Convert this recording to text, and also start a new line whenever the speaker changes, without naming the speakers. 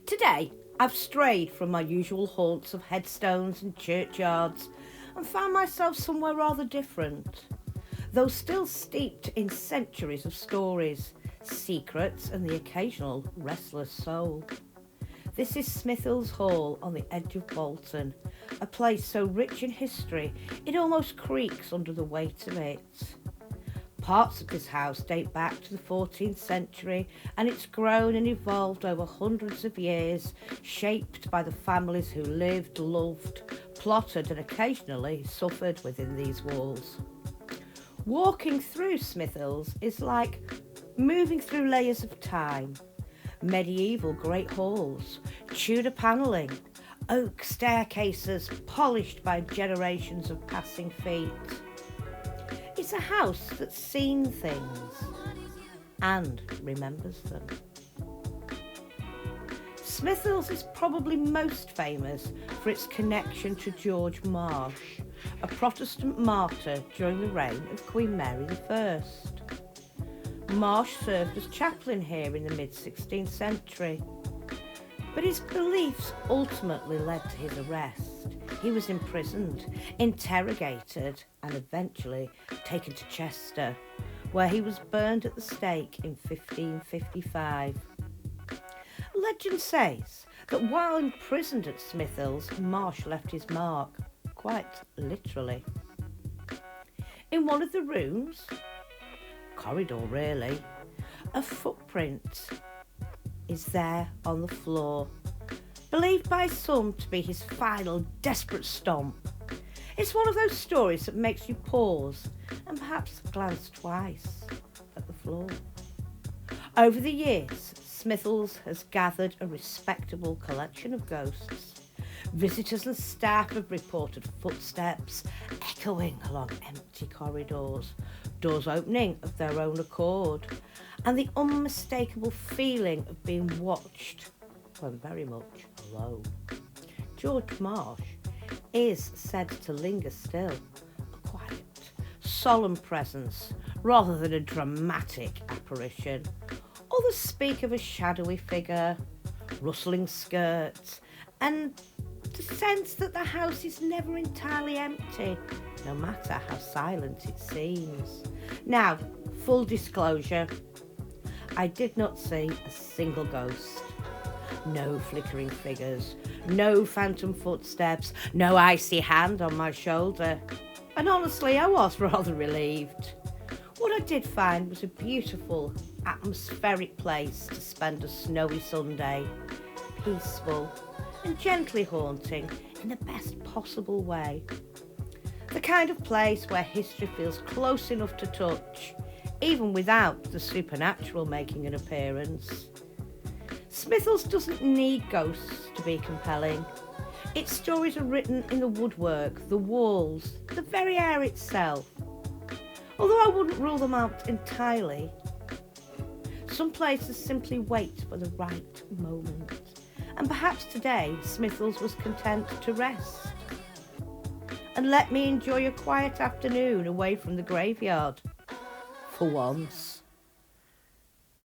Today, I've strayed from my usual haunts of headstones and churchyards and found myself somewhere rather different, though still steeped in centuries of stories, secrets and the occasional restless soul. This is Smithills Hall on the edge of Bolton, a place so rich in history it almost creaks under the weight of it. Parts of this house date back to the 14th century, and it's grown and evolved over hundreds of years, shaped by the families who lived, loved, plotted and occasionally suffered within these walls. Walking through Smithills is like moving through layers of time. Medieval great halls, Tudor panelling, oak staircases polished by generations of passing feet. It's a house that's seen things and remembers them. Smithills is probably most famous for its connection to George Marsh, a Protestant martyr during the reign of Queen Mary I. Marsh served as chaplain here in the mid-16th century, but his beliefs ultimately led to his arrest. He was imprisoned, interrogated and eventually taken to Chester, where he was burned at the stake in 1555. Legend says that while imprisoned at Smithills, Marsh left his mark, quite literally. In one of the rooms, corridor really, a footprint is there on the floor, believed by some to be his final desperate stomp. It's one of those stories that makes you pause and perhaps glance twice at the floor. Over the years, Smithills has gathered a respectable collection of ghosts. Visitors and staff have reported footsteps echoing along empty corridors, doors opening of their own accord, and the unmistakable feeling of being watched when very much alone. George Marsh is said to linger still, a quiet, solemn presence rather than a dramatic apparition. Others speak of a shadowy figure, rustling skirts, and the sense that the house is never entirely empty, no matter how silent it seems. Now, full disclosure, I did not see a single ghost. No flickering figures, no phantom footsteps, no icy hand on my shoulder. And honestly, I was rather relieved. What I did find was a beautiful, atmospheric place to spend a snowy Sunday. Peaceful and gently haunting in the best possible way. The kind of place where history feels close enough to touch, even without the supernatural making an appearance. Smithills doesn't need ghosts to be compelling. Its stories are written in the woodwork, the walls, the very air itself. Although I wouldn't rule them out entirely, some places simply wait for the right moment. And perhaps today Smithills was content to rest and let me enjoy a quiet afternoon away from the graveyard, for once.